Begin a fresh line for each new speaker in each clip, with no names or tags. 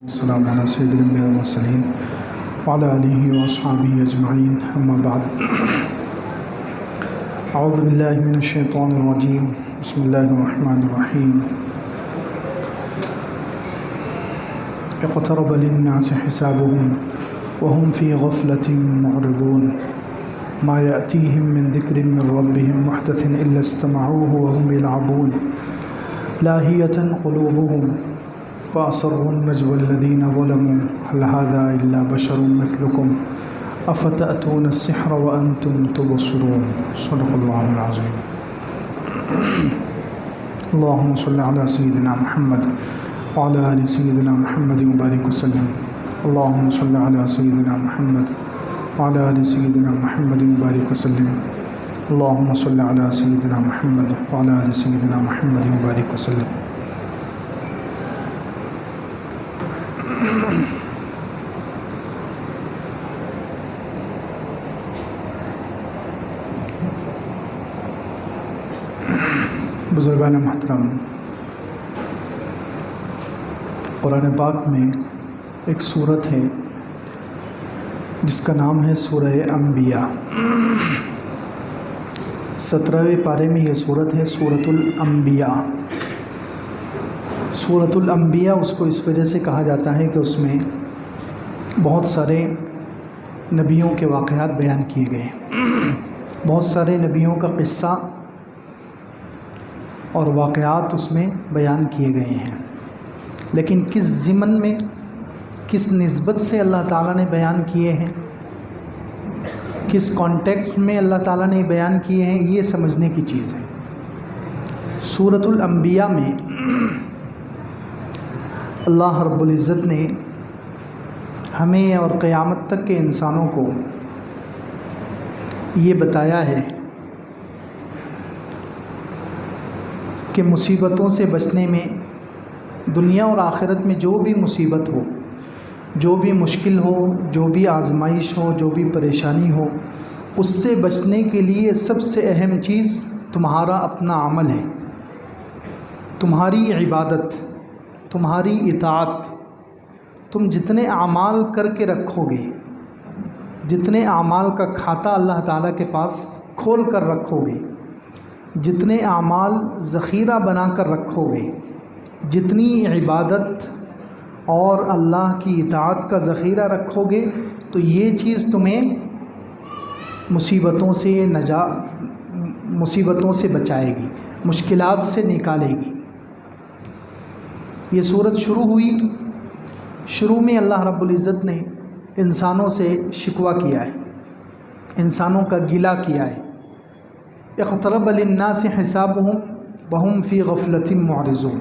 السلام علی سید الانبیاء والمرسلین وعلی آلہ واصحابہ اجمعین اما بعد اعوذ باللہ من الشیطان الرجیم بسم اللہ الرحمن الرحیم اقترب للناس حسابهم وهم في غفلة معرضون ما يأتيهم من ذکر من ربهم محدث إلا استمعوه وهم يلعبون لاهية قلوبهم وأسروا النجوى الذين ظلموا هل هذا إلا بشر مثلكم أفتأتون السحر وأنتم تبصرون صدق الله العظيم. اللهم صل على سيدنا محمد وعلى آل سيدنا محمد وبارك وسلم. اللهم صل على سيدنا محمد وعلى آل سيدنا محمد وبارك وسلم. اللهم صل على سيدنا محمد وعلى آل سيدنا محمد وبارك وسلم. بزرگان محترم، قرآن پاک میں ایک سورت ہے جس کا نام ہے سورہ انبیاء. 17ویں پارے میں یہ سورت ہے سورۃ الانبیاء. سورۃ الانبیاء اس کو اس وجہ سے کہا جاتا ہے کہ اس میں بہت سارے نبیوں کے واقعات بیان کیے گئے، بہت سارے نبیوں کا قصہ اور واقعات اس میں بیان کیے گئے ہیں. لیکن کس ضمن میں، کس نسبت سے اللہ تعالیٰ نے بیان کیے ہیں، کس کانٹیکسٹ میں اللہ تعالیٰ نے بیان کیے ہیں، یہ سمجھنے کی چیز ہے. سورۃ الانبیاء میں اللہ رب العزت نے ہمیں اور قیامت تک کے انسانوں کو یہ بتایا ہے کہ مصیبتوں سے بچنے میں، دنیا اور آخرت میں جو بھی مصیبت ہو، جو بھی مشکل ہو، جو بھی آزمائش ہو، جو بھی پریشانی ہو، اس سے بچنے کے لیے سب سے اہم چیز تمہارا اپنا عمل ہے، تمہاری عبادت، تمہاری اطاعت. تم جتنے اعمال کر کے رکھو گے، جتنے اعمال کا کھاتا اللہ تعالیٰ کے پاس کھول کر رکھو گے، جتنے اعمال ذخیرہ بنا کر رکھو گے، جتنی عبادت اور اللہ کی اطاعت کا ذخیرہ رکھو گے، تو یہ چیز تمہیں مصیبتوں سے بچائے گی، مشکلات سے نکالے گی. یہ صورت شروع ہوئی، شروع میں اللہ رب العزت نے انسانوں سے شکوہ کیا ہے، انسانوں کا گلہ کیا ہے. اقترب للناس حسابهم وهم في غفلة معرضون.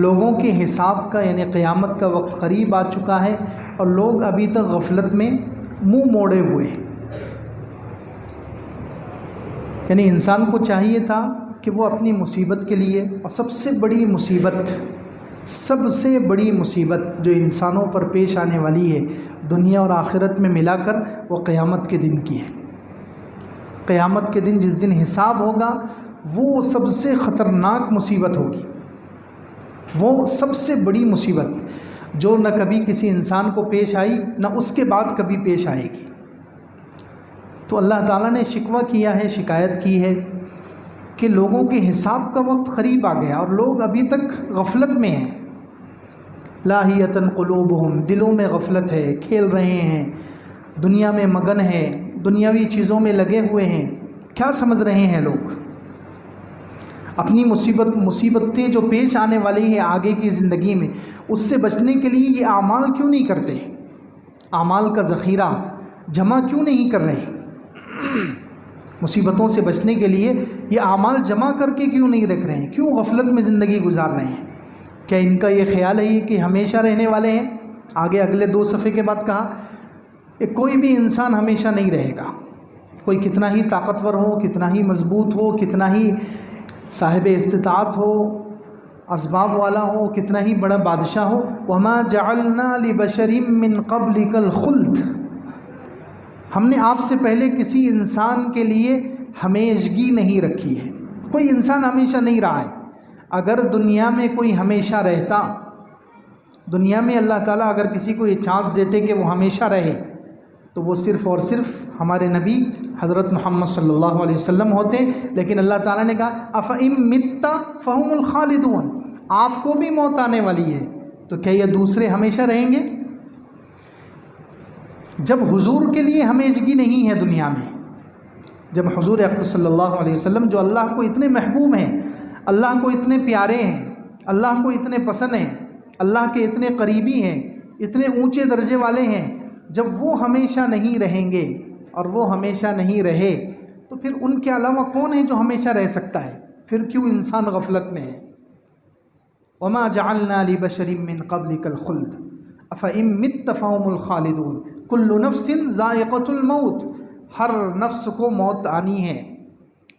لوگوں کے حساب کا یعنی قیامت کا وقت قریب آ چکا ہے اور لوگ ابھی تک غفلت میں منہ موڑے ہوئے ہیں. یعنی انسان کو چاہیے تھا کہ وہ اپنی مصیبت کے لیے، اور سب سے بڑی مصیبت جو انسانوں پر پیش آنے والی ہے دنیا اور آخرت میں ملا کر، وہ قیامت کے دن کی ہے. قیامت کے دن جس دن حساب ہوگا، وہ سب سے خطرناک مصیبت ہوگی، وہ سب سے بڑی مصیبت جو نہ کبھی کسی انسان کو پیش آئی، نہ اس کے بعد کبھی پیش آئے گی. تو اللہ تعالیٰ نے شکوہ کیا ہے، شکایت کی ہے کہ لوگوں کے حساب کا وقت قریب آ گیا اور لوگ ابھی تک غفلت میں ہیں. لاہیۃ قلوبہم، دلوں میں غفلت ہے، کھیل رہے ہیں، دنیا میں مگن ہے، دنیاوی چیزوں میں لگے ہوئے ہیں. کیا سمجھ رہے ہیں لوگ؟ اپنی مصیبتیں جو پیش آنے والی ہیں آگے کی زندگی میں، اس سے بچنے کے لیے یہ اعمال کیوں نہیں کرتے؟ اعمال کا ذخیرہ جمع کیوں نہیں کر رہے؟ مصیبتوں سے بچنے کے لیے یہ اعمال جمع کر کے کیوں نہیں رکھ رہے ہیں؟ کیوں غفلت میں زندگی گزار رہے ہیں؟ کیا ان کا یہ خیال ہے کہ ہمیشہ رہنے والے ہیں؟ آگے اگلے 2 صفحے کے بعد کہا کہ کوئی بھی انسان ہمیشہ نہیں رہے گا. کوئی کتنا ہی طاقتور ہو، کتنا ہی مضبوط ہو، کتنا ہی صاحب استطاعت ہو، اسباب والا ہو، کتنا ہی بڑا بادشاہ ہو، وَمَا جَعَلْنَا لِبَشَرٍ مِّن قَبْلِكَ الْخُلْدَ. ہم نے آپ سے پہلے کسی انسان کے لیے ہمیشگی نہیں رکھی ہے. کوئی انسان ہمیشہ نہیں رہا ہے. اگر دنیا میں کوئی ہمیشہ رہتا دنیا میں اللہ تعالیٰ اگر کسی کو یہ چانس دیتے کہ وہ ہمیشہ رہے تو وہ صرف اور صرف ہمارے نبی حضرت محمد صلی اللہ علیہ وسلم ہوتے، لیکن اللہ تعالیٰ نے کہا افئم مت فہم الخالدون، آپ کو بھی موت آنے والی ہے تو کیا یہ دوسرے ہمیشہ رہیں گے؟ جب حضور کے لیے ہمیشگی نہیں ہے دنیا میں، جب حضور اقدس صلی اللہ علیہ وسلم جو اللہ کو اتنے محبوب ہیں، اللہ کو اتنے پیارے ہیں، اللہ کو اتنے پسند ہیں، اللہ کے اتنے قریبی ہیں، اتنے اونچے درجے والے ہیں، جب وہ ہمیشہ نہیں رہیں گے اور وہ ہمیشہ نہیں رہے تو پھر ان کے علاوہ کون ہے جو ہمیشہ رہ سکتا ہے؟ پھر کیوں انسان غفلت میں ہے؟ وما جعلنا لبشر من قبلک الخلد افئن مت فهم الخالدون کل نفس ذائقۃ الموت، ہر نفس کو موت آنی ہے۔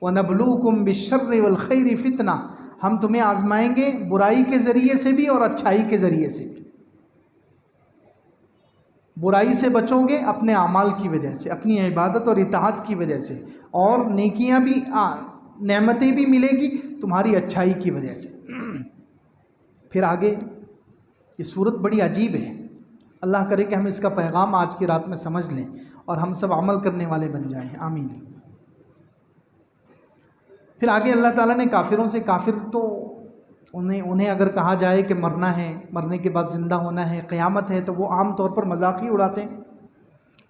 وَنَبْلُوكُمْ بِالشَّرِّ وَالْخَيْرِ فِتْنَةً، ہم تمہیں آزمائیں گے برائی کے ذریعے سے بھی اور اچھائی کے ذریعے سے بھی۔ برائی سے بچو گے اپنے اعمال کی وجہ سے، اپنی عبادت اور اطاعت کی وجہ سے، اور نیکیاں بھی نعمتیں بھی ملے گی تمہاری اچھائی کی وجہ سے۔ پھر آگے یہ صورت بڑی عجیب ہے، اللہ کرے کہ ہم اس کا پیغام آج کی رات میں سمجھ لیں اور ہم سب عمل کرنے والے بن جائیں، آمین۔ پھر آگے اللہ تعالیٰ نے کافروں سے، کافر تو انہیں اگر کہا جائے کہ مرنا ہے، مرنے کے بعد زندہ ہونا ہے، قیامت ہے، تو وہ عام طور پر مذاق ہی اڑاتے ہیں،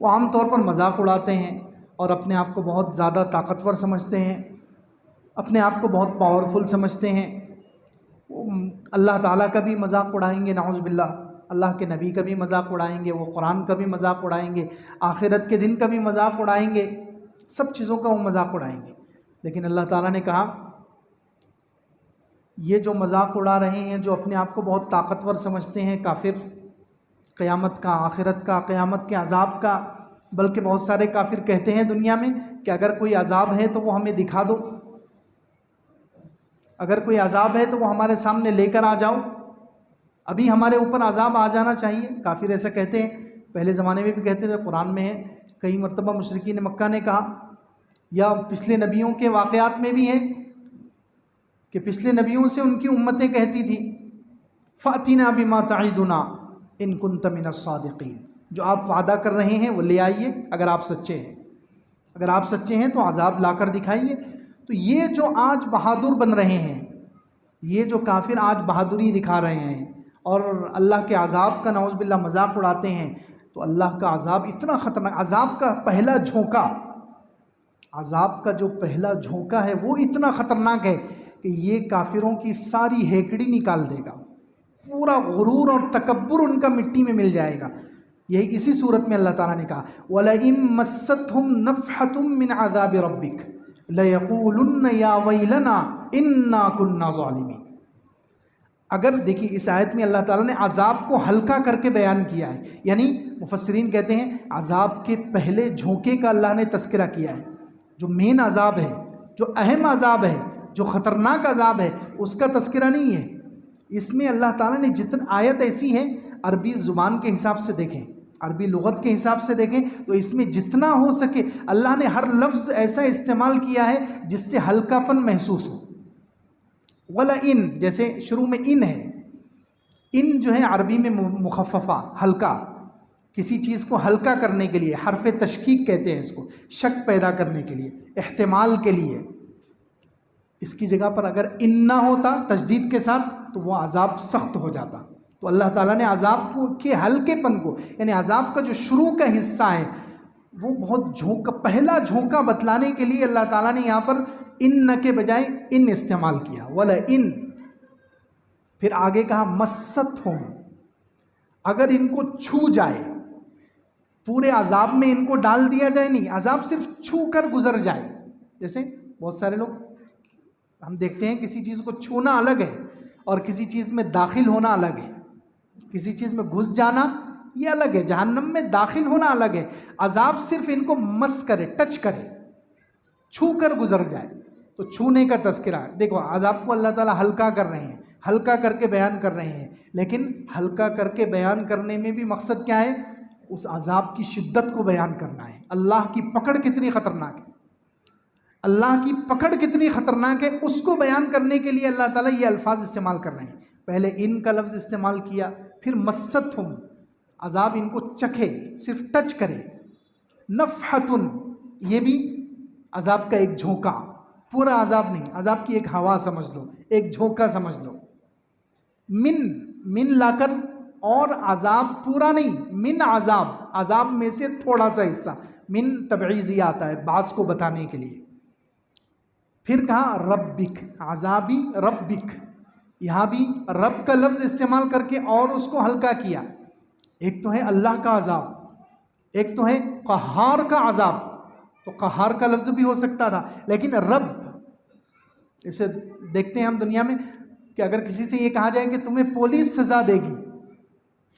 وہ عام طور پر مذاق اڑاتے ہیں اور اپنے آپ کو بہت زیادہ طاقتور سمجھتے ہیں، اپنے آپ کو بہت پاورفل سمجھتے ہیں۔ اللہ تعالیٰ کا بھی مذاق اڑائیں گے نعوذ باللہ، اللہ کے نبی کا بھی مذاق اڑائیں گے، وہ قرآن کا بھی مذاق اڑائیں گے، آخرت کے دن کا بھی مذاق اڑائیں گے، سب چیزوں کا وہ مذاق اڑائیں گے۔ لیکن اللہ تعالیٰ نے کہا یہ جو مذاق اڑا رہے ہیں، جو اپنے آپ کو بہت طاقتور سمجھتے ہیں کافر، قیامت کا، آخرت کا، قیامت کے عذاب کا، بلکہ بہت سارے کافر کہتے ہیں دنیا میں کہ اگر کوئی عذاب ہے تو وہ ہمیں دکھا دو، اگر کوئی عذاب ہے تو وہ ہمارے سامنے لے کر آ جاؤ، ابھی ہمارے اوپر عذاب آ جانا چاہیے۔ کافر ایسا کہتے ہیں، پہلے زمانے میں بھی کہتے تھے، قرآن میں ہے، کئی مرتبہ مشرکین مکہ نے کہا، یا پچھلے نبیوں کے واقعات میں بھی ہے کہ پچھلے نبیوں سے ان کی امتیں کہتی تھی فَأْتِنَا بِمَا تَعِدُنَا إِن كُنْتَ مِنَ الصَّادِقِينَ، جو آپ وعدہ کر رہے ہیں وہ لے آئیے اگر آپ سچے ہیں، اگر آپ سچے ہیں تو عذاب لا کر دکھائیے۔ تو یہ جو آج بہادر بن رہے ہیں، یہ جو کافر آج بہادری دکھا رہے ہیں اور اللہ کے عذاب کا نعوذ باللہ مذاق اڑاتے ہیں، تو اللہ کا عذاب اتنا خطرناک، عذاب کا پہلا جھونکا، عذاب کا جو پہلا جھونکا ہے وہ اتنا خطرناک ہے کہ یہ کافروں کی ساری ہیکڑی نکال دے گا، پورا غرور اور تکبر ان کا مٹی میں مل جائے گا۔ یہی اسی صورت میں اللہ تعالیٰ نے کہا وَلَئِن مَسَّتْهُمْ نَفْحَةٌ مِّنْ عَذَابِ رَبِّكَ لَيَقُولُنَّ يَا وَيْلَنَا إِنَّا كُنَّا ظَالِمِينَ۔ اگر دیکھیے اس آیت میں اللہ تعالیٰ نے عذاب کو ہلکا کر کے بیان کیا ہے، یعنی مفسرین کہتے ہیں عذاب کے پہلے جھونکے کا اللہ نے تذکرہ کیا ہے، جو مین عذاب ہے، جو اہم عذاب ہے، جو خطرناک عذاب ہے، اس کا تذکرہ نہیں ہے۔ اس میں اللہ تعالیٰ نے جتن آیت ایسی ہے، عربی زبان کے حساب سے دیکھیں، عربی لغت کے حساب سے دیکھیں تو اس میں جتنا ہو سکے اللہ نے ہر لفظ ایسا استعمال کیا ہے جس سے ہلکا پن محسوس ہو۔ وَلَئِن، جیسے شروع میں ان ہے، ان جو ہے عربی میں مخففہ، ہلکا، کسی چیز کو ہلکا کرنے کے لیے، حرف تشکیک کہتے ہیں اس کو، شک پیدا کرنے کے لیے، احتمال کے لیے۔ اس کی جگہ پر اگر ان نہ ہوتا تشدید کے ساتھ تو وہ عذاب سخت ہو جاتا۔ تو اللہ تعالیٰ نے عذاب کے ہلکے پن کو، یعنی عذاب کا جو شروع کا حصہ ہے وہ بہت پہلا جھونکا بتلانے کے لیے اللہ تعالیٰ نے یہاں پر ان کے بجائے ان استعمال کیا، وَلَئِن۔ پھر آگے کہا مَسَّتْهُمْ، اگر ان کو چھو جائے، پورے عذاب میں ان کو ڈال دیا جائے، نہیں، عذاب صرف چھو کر گزر جائے۔ جیسے بہت سارے لوگ ہم دیکھتے ہیں کسی چیز کو چھونا الگ ہے اور کسی چیز میں داخل ہونا الگ ہے، کسی چیز میں گھس جانا یہ الگ ہے، جہنم میں داخل ہونا الگ ہے۔ عذاب صرف ان کو مس کرے، ٹچ کرے، چھو کر گزر جائے، تو چھونے کا تذکرہ ہے۔ دیکھو عذاب کو اللہ تعالیٰ ہلکا کر رہے ہیں، ہلکا کر کے بیان کر رہے ہیں، لیکن ہلکا کر کے بیان کرنے میں بھی مقصد کیا ہے؟ اس عذاب کی شدت کو بیان کرنا ہے، اللہ کی پکڑ کتنی خطرناک ہے، اللہ کی پکڑ کتنی خطرناک ہے، اس کو بیان کرنے کے لیے اللہ تعالیٰ یہ الفاظ استعمال کر رہے ہیں۔ پہلے ان کا لفظ استعمال کیا، پھر مستہم، عذاب ان کو چکھے، صرف ٹچ کرے، نفحتن، یہ بھی عذاب کا ایک جھونکا، پورا عذاب نہیں، عذاب کی ایک ہوا سمجھ لو، ایک جھونکا سمجھ لو، من لا کر، اور عذاب پورا نہیں، من عذاب، عذاب میں سے تھوڑا سا حصہ، من تبعیضی آتا ہے بعض کو بتانے کے لیے۔ پھر کہا ربک، عذابی ربک، یہاں بھی رب کا لفظ استعمال کر کے اور اس کو ہلکا کیا۔ ایک تو ہے اللہ کا عذاب، ایک تو ہے قہار کا عذاب، تو قہار کا لفظ بھی ہو سکتا تھا، لیکن رب، اسے دیکھتے ہیں ہم دنیا میں کہ اگر کسی سے یہ کہا جائے کہ تمہیں پولیس سزا دے گی،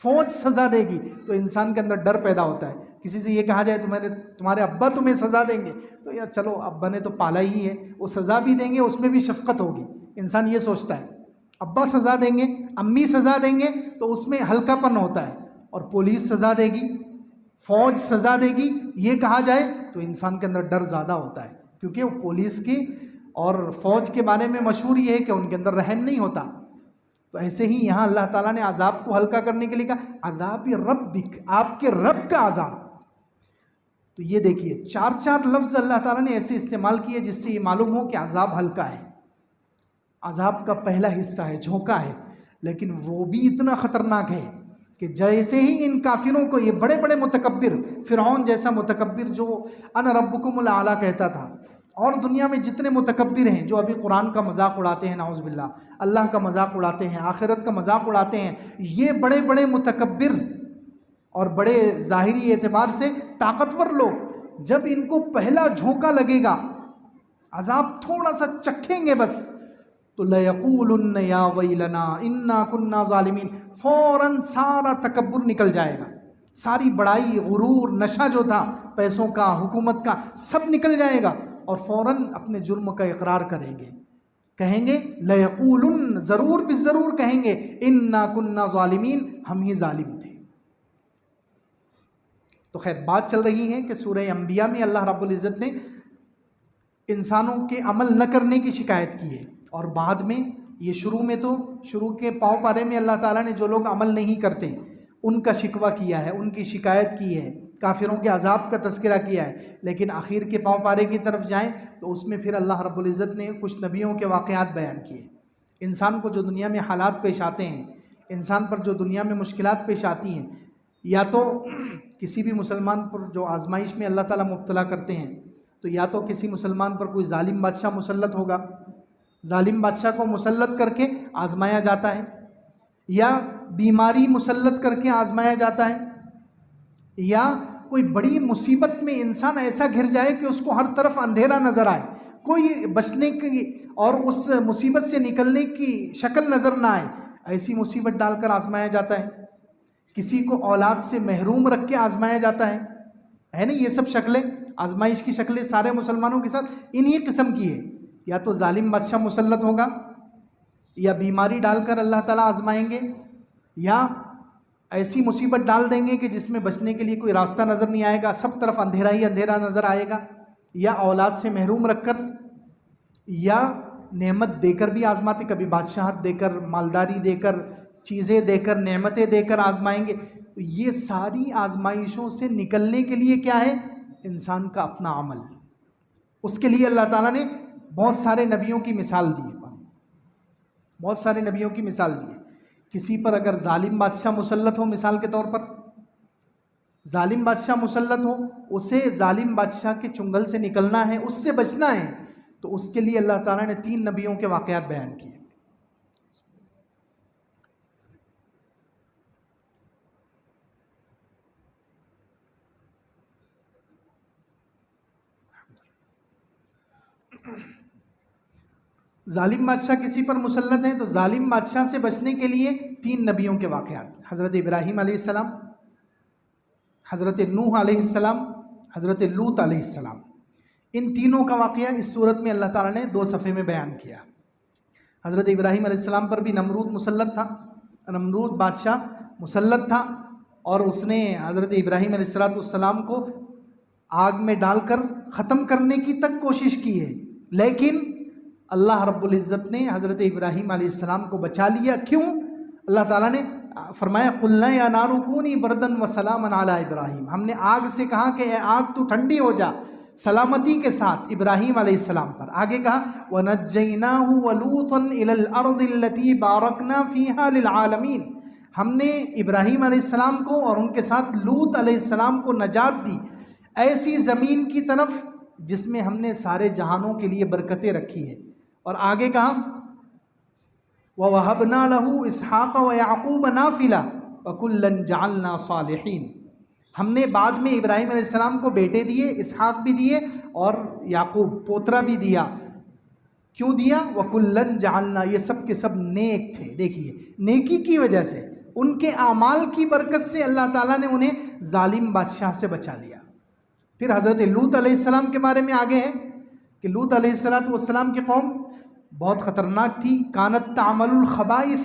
فوج سزا دے گی، تو انسان کے اندر ڈر پیدا ہوتا ہے۔ کسی سے یہ کہا جائے تمہارے ابا تمہیں سزا دیں گے، تو یار چلو ابا نے تو پالا ہی ہے، وہ سزا بھی دیں گے، اس میں بھی شفقت ہوگی، انسان یہ سوچتا ہے۔ ابا سزا دیں گے، امی سزا دیں گے، تو اس میں ہلکا پن ہوتا ہے، اور پولیس سزا دے گی، فوج سزا دے گی، یہ کہا جائے تو انسان کے اندر ڈر زیادہ ہوتا ہے، کیونکہ وہ پولیس کی اور فوج کے بارے میں مشہور یہ ہے کہ ان کے اندر رحم نہیں ہوتا۔ تو ایسے ہی یہاں اللہ تعالیٰ نے عذاب کو ہلکا کرنے کے لیے کہا عذاب ربک، آپ کے رب کا عذاب۔ تو یہ دیکھیے چار لفظ اللہ تعالیٰ نے ایسے استعمال کیے جس سے یہ معلوم ہو کہ عذاب ہلکا ہے، عذاب کا پہلا حصہ ہے، جھونکا ہے، لیکن وہ بھی اتنا خطرناک ہے کہ جیسے ہی ان کافروں کو یہ بڑے بڑے متکبر، فرعون جیسا متکبر جو انا ربکم الاعلیٰ کہتا تھا، اور دنیا میں جتنے متکبر ہیں جو ابھی قرآن کا مذاق اڑاتے ہیں، نعوذ باللہ، اللہ کا مذاق اڑاتے ہیں، آخرت کا مذاق اڑاتے ہیں، یہ بڑے بڑے متکبر اور بڑے ظاہری اعتبار سے طاقتور لوگ، جب ان کو پہلا جھونکا لگے گا، عذاب تھوڑا سا چکھیں گے بس، تو لَيَقُولُنَّ يَا وَيْلَنَا إِنَّا كُنَّا ظَالِمِينَ، فوراً سارا تکبر نکل جائے گا، ساری بڑائی، غرور، نشہ جو تھا پیسوں کا، حکومت کا، سب نکل جائے گا، اور فوراً اپنے جرم کا اقرار کریں گے، کہیں گے لَيَقُولُنَّ، ضرور بالضرور کہیں گے إِنَّا كُنَّا ظَالِمِينَ، ہم ہی ظالم تھے۔ تو خیر بات چل رہی ہے کہ سورہ انبیاء میں اللہ رب العزت نے انسانوں کے عمل نہ کرنے کی شکایت کی ہے، اور بعد میں یہ شروع کے پاؤں پارے میں اللہ تعالیٰ نے جو لوگ عمل نہیں کرتے ان کا شکوہ کیا ہے، ان کی شکایت کی ہے، کافروں کے عذاب کا تذکرہ کیا ہے، لیکن آخر کے پاؤں پارے کی طرف جائیں تو اس میں پھر اللہ رب العزت نے کچھ نبیوں کے واقعات بیان کیے۔ انسان کو جو دنیا میں حالات پیش آتے ہیں، انسان پر جو دنیا میں مشکلات پیش آتی ہیں، یا تو کسی بھی مسلمان پر جو آزمائش میں اللہ تعالیٰ مبتلا کرتے ہیں، تو یا تو کسی مسلمان پر کوئی ظالم بادشاہ مسلط ہوگا، ظالم بادشاہ کو مسلط کر کے آزمایا جاتا ہے، یا بیماری مسلط کر کے آزمایا جاتا ہے، یا کوئی بڑی مصیبت میں انسان ایسا گھر جائے کہ اس کو ہر طرف اندھیرا نظر آئے، کوئی بچنے کی اور اس مصیبت سے نکلنے کی شکل نظر نہ آئے، ایسی مصیبت ڈال کر آزمایا جاتا ہے۔ کسی کو اولاد سے محروم رکھ کے آزمایا جاتا ہے نا، یہ سب شکلیں، آزمائش کی شکلیں سارے مسلمانوں کے ساتھ انہی قسم کی ہے، یا تو ظالم بادشاہ مسلط ہوگا، یا بیماری ڈال کر اللہ تعالیٰ آزمائیں گے، یا ایسی مصیبت ڈال دیں گے کہ جس میں بچنے کے لیے کوئی راستہ نظر نہیں آئے گا، سب طرف اندھیرا ہی اندھیرا نظر آئے گا، یا اولاد سے محروم رکھ کر، یا نعمت دے کر بھی آزماتے، کبھی بادشاہت دے کر، مالداری دے کر، چیزیں دے کر، نعمتیں دے کر آزمائیں گے۔ تو یہ ساری آزمائشوں سے نکلنے کے لیے کیا ہے؟ انسان کا اپنا عمل، اس کے لیے اللہ تعالیٰ نے بہت سارے نبیوں کی مثال دی ہے، بہت سارے نبیوں کی مثال دی ہے۔ کسی پر اگر ظالم بادشاہ مسلط ہو، مثال کے طور پر ظالم بادشاہ مسلط ہو، اسے ظالم بادشاہ کے چنگل سے نکلنا ہے، اس سے بچنا ہے، تو اس کے لیے اللہ تعالیٰ نے 3 نبیوں کے واقعات بیان کیے۔ ظالم بادشاہ کسی پر مسلط ہیں تو ظالم بادشاہ سے بچنے کے لیے 3 نبیوں کے واقعات، حضرت ابراہیم علیہ السلام، حضرت نوح علیہ السلام، حضرت لوط علیہ السلام، ان تینوں کا واقعہ اس صورت میں اللہ تعالیٰ نے 2 صفحے میں بیان کیا۔ حضرت ابراہیم علیہ السلام پر بھی نمرود مسلط تھا، نمرود بادشاہ مسلط تھا، اور اس نے حضرت ابراہیم علیہ السلام کو آگ میں ڈال کر ختم کرنے کی تک کوشش کی ہے، لیکن اللہ رب العزت نے حضرت ابراہیم علیہ السلام کو بچا لیا۔ کیوں؟ اللہ تعالیٰ نے فرمایا قلنا یا نار کونی بردن و سلاما علی ابراہیم، ہم نے آگ سے کہا کہ اے آگ تو ٹھنڈی ہو جا سلامتی کے ساتھ ابراہیم علیہ السلام پر۔ آگے کہا وَنَجَّيْنَاهُ وَلُوطًا إِلَى الْأَرْضِ الَّتِي بَارَكْنَا فِيهَا لِلْعَالَمِينَ، ہم نے ابراہیم علیہ السلام کو اور ان کے ساتھ لوط علیہ السلام کو نجات دی ایسی زمین کی طرف جس میں ہم نے سارے جہانوں کے لیے برکتیں رکھی ہیں۔ اور آگے کہا وَوَهَبْنَا لَهُ إِسْحَاقَ وَيَعْقُوبَ نَافِلَةً وَكُلًّا جَعَلْنَا صَالِحِينَ، ہم نے بعد میں ابراہیم علیہ السلام کو بیٹے دیے، اسحاق بھی دیے اور یعقوب پوترا بھی دیا۔ کیوں دیا؟ وَكُلًّا جَعَلْنَا، یہ سب کے سب نیک تھے۔ دیکھیے نیکی کی وجہ سے، ان کے اعمال کی برکت سے اللہ تعالیٰ نے انہیں ظالم بادشاہ سے بچا لیا۔ پھر حضرت لوط علیہ السلام کے بارے میں آگے ہے کہ لوط علیہ السلام کی قوم بہت خطرناک تھی۔ کانت تعمل الخبائث،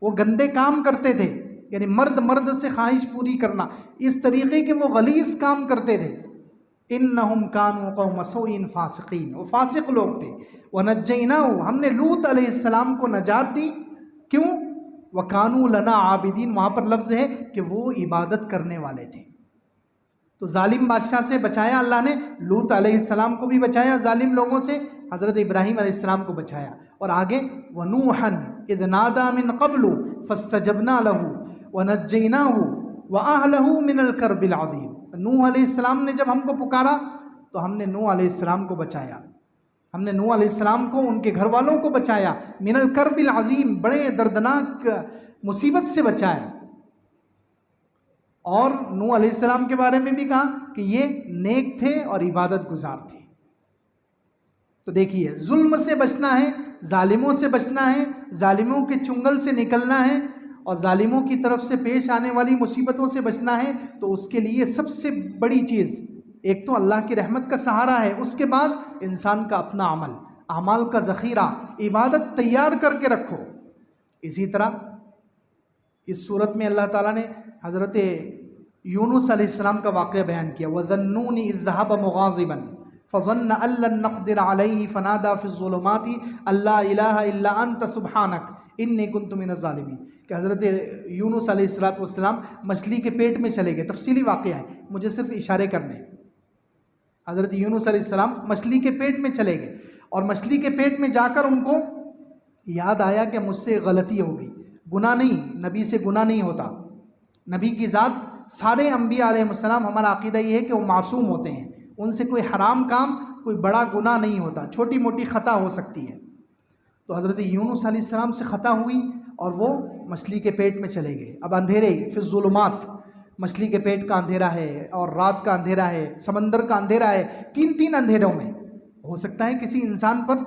وہ گندے کام کرتے تھے، یعنی مرد سے خواہش پوری کرنا، اس طریقے کے وہ غلیظ کام کرتے تھے۔ انہم کانوا قوم سوء فاسقین، وہ فاسق لوگ تھے۔ ونجیناہ، ہم نے لوط علیہ السلام کو نجات دی، کیوں؟ وکانوا لنا عابدین، وہاں پر لفظ ہے کہ وہ عبادت کرنے والے تھے۔ تو ظالم بادشاہ سے بچایا اللہ نے، لوط علیہ السلام کو بھی بچایا ظالم لوگوں سے، حضرت ابراہیم علیہ السلام کو بچایا۔ اور آگے وَنُوحًا إِذْ نَادَى مِن قَبْلُ فَاسْتَجَبْنَا لَهُ وَنَجَّيْنَاهُ وَأَهْلَهُ مِنَ الْكَرْبِ الْعَظِيمِ، نوح علیہ السلام نے جب ہم کو پکارا تو ہم نے نوح علیہ السلام کو بچایا، ہم نے نوح علیہ السلام کو ان کے گھر والوں کو بچایا، من الکرب العظیم، بڑے دردناک مصیبت سے بچایا۔ اور نوح علیہ السلام کے بارے میں بھی کہا کہ یہ نیک تھے اور عبادت گزار تھے۔ تو دیکھیے ظلم سے بچنا ہے، ظالموں سے بچنا ہے، ظالموں کے چنگل سے نکلنا ہے، اور ظالموں کی طرف سے پیش آنے والی مصیبتوں سے بچنا ہے، تو اس کے لیے سب سے بڑی چیز ایک تو اللہ کی رحمت کا سہارا ہے، اس کے بعد انسان کا اپنا عمل، اعمال کا ذخیرہ، عبادت تیار کر کے رکھو۔ اسی طرح اس صورت میں اللہ تعالیٰ نے حضرت یونس علیہ السلام کا واقعہ بیان کیا، وَذَنُّونِ إِذْ ذَهَبَ مُغَاضِبًا فَظَنَّ أَن لَّن نَّقْدِرَ عَلَيْهِ فَنَادَىٰ فِي الظُّلُمَاتِ أَن لَّا إِلَٰهَ إِلَّا أَنتَ سُبْحَانَكَ إِنِّي كُنتُ مِنَ الظَّالِمِينَ، کہ حضرت یونس علیہ السلام مچھلی کے پیٹ میں چلے گئے۔ تفصیلی واقعہ ہے، مجھے صرف اشارے کرنے۔ حضرت یونس علیہ السلام مچھلی کے پیٹ میں چلے گئے، اور مچھلی کے پیٹ میں جا کر ان کو یاد آیا کہ مجھ سے غلطی ہو گئی۔ گناہ نہیں، نبی سے گناہ نہیں ہوتا، نبی کی ذات، سارے انبیاء علیہ السلام، ہمارا عقیدہ یہ ہے کہ وہ معصوم ہوتے ہیں، ان سے کوئی حرام کام، کوئی بڑا گناہ نہیں ہوتا، چھوٹی موٹی خطا ہو سکتی ہے۔ تو حضرت یونس علیہ السلام سے خطا ہوئی اور وہ مچھلی کے پیٹ میں چلے گئے۔ اب اندھیرے، فی الظلمات، مچھلی کے پیٹ کا اندھیرا ہے، اور رات کا اندھیرا ہے، سمندر کا اندھیرا ہے، تین اندھیروں میں ہو سکتا ہے کسی انسان پر،